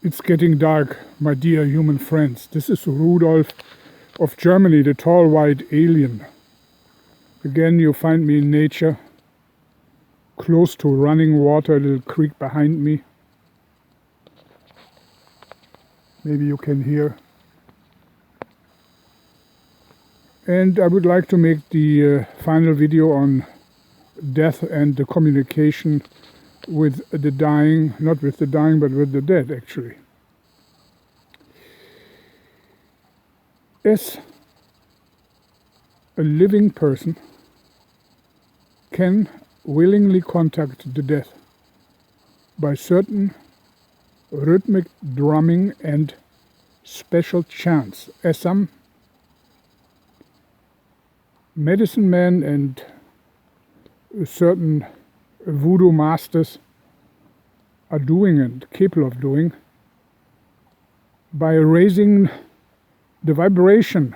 It's getting dark, my dear human friends. This is Rudolf of Germany, the tall white alien. Again, you find me in nature, close to running water, a little creek behind me. Maybe you can hear. And I would like to make the final video on death and the communication with the dying, not with the dying, but with the dead, actually. As a living person can willingly contact the death by certain rhythmic drumming and special chants, as some medicine men and certain voodoo masters are doing and capable of doing, by raising the vibration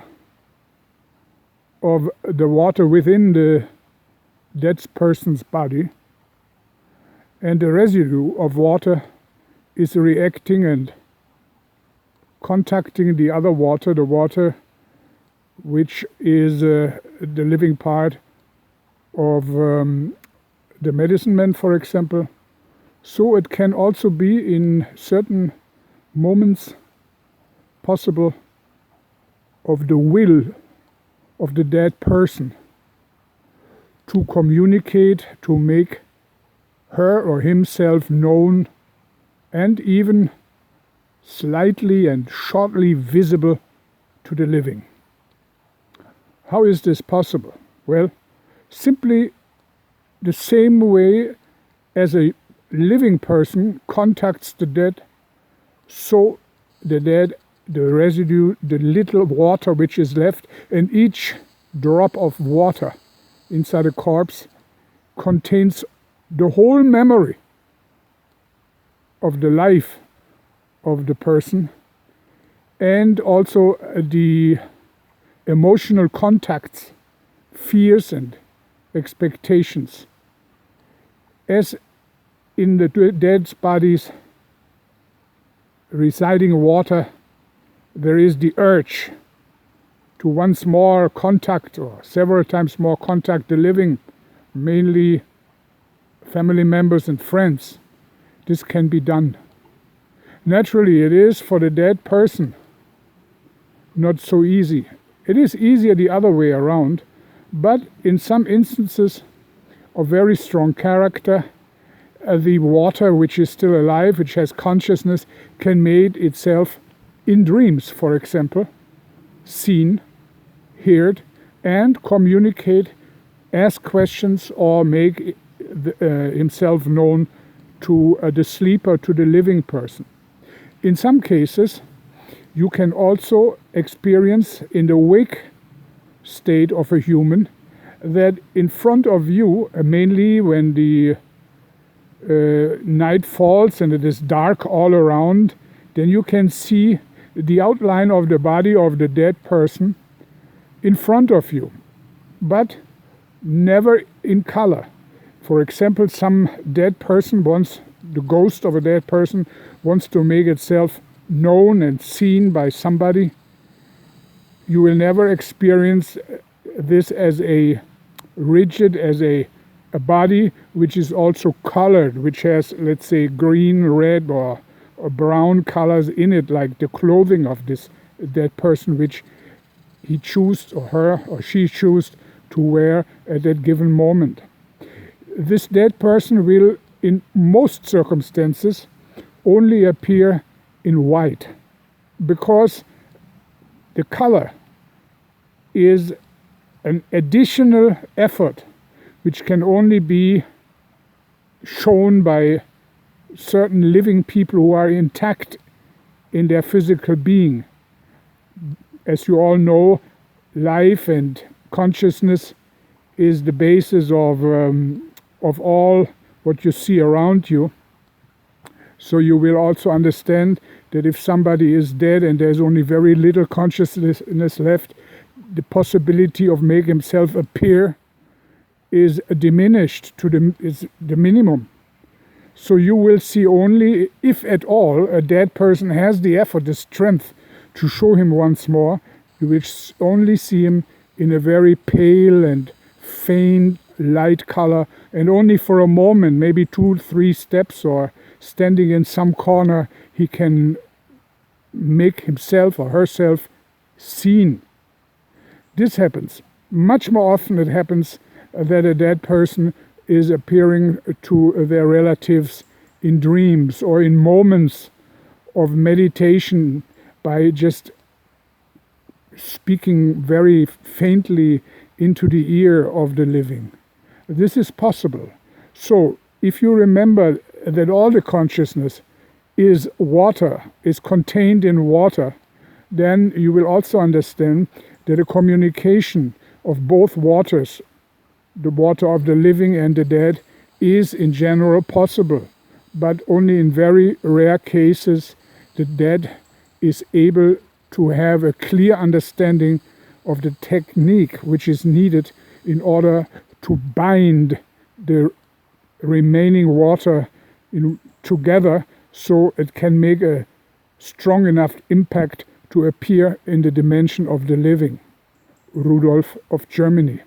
of the water within the dead person's body, and the residue of water is reacting and contacting the other water, the water which is the living part of the medicine man, for example. So it can also be in certain moments possible of the will of the dead person to communicate, to make her or himself known and even slightly and shortly visible to the living. How is this possible? Well, simply the same way as a living person contacts the dead, so the dead, the residue, the little water which is left, and each drop of water inside a corpse contains the whole memory of the life of the person, and also the emotional contacts, fears and expectations. As in the dead bodies residing water, there is the urge to once more contact, or several times more contact, the living, mainly family members and friends. This can be done. Naturally, it is for the dead person not so easy. It is easier the other way around, but in some instances of very strong character, the water which is still alive, which has consciousness, can make itself in dreams, for example, seen, heard, and communicate, ask questions, or make himself known to the sleeper, to the living person. In some cases, you can also experience in the wake state of a human that in front of you, mainly when the night falls and it is dark all around, then you can see the outline of the body of the dead person in front of you, but never in color. For example, some dead person wants, the ghost of a dead person wants to make itself known and seen by somebody. You will never experience this as a rigid, as a body which is also colored, which has, let's say, green, red or brown colors in it, like the clothing of this dead person, which he chose, or her or she chose to wear at that given moment. This dead person will, in most circumstances, only appear in white, because the color is an additional effort which can only be shown by certain living people who are intact in their physical being. As you all know, life and consciousness is the basis of all what you see around you. So you will also understand that if somebody is dead and there's only very little consciousness left, the possibility of making himself appear is diminished to the minimum. So you will see only, if at all, a dead person has the effort, the strength to show him once more. You will only see him in a very pale and faint light color, and only for a moment, maybe 2-3 steps, or standing in some corner, he can make himself or herself seen. This happens. Much more often it happens that a dead person is appearing to their relatives in dreams or in moments of meditation by just speaking very faintly into the ear of the living. This is possible. So if you remember that all the consciousness is water, is contained in water, then you will also understand that a communication of both waters, the water of the living and the dead, is in general possible. But only in very rare cases the dead is able to have a clear understanding of the technique which is needed in order to bind the remaining water together so it can make a strong enough impact to appear in the dimension of the living. Rudolf of Germany.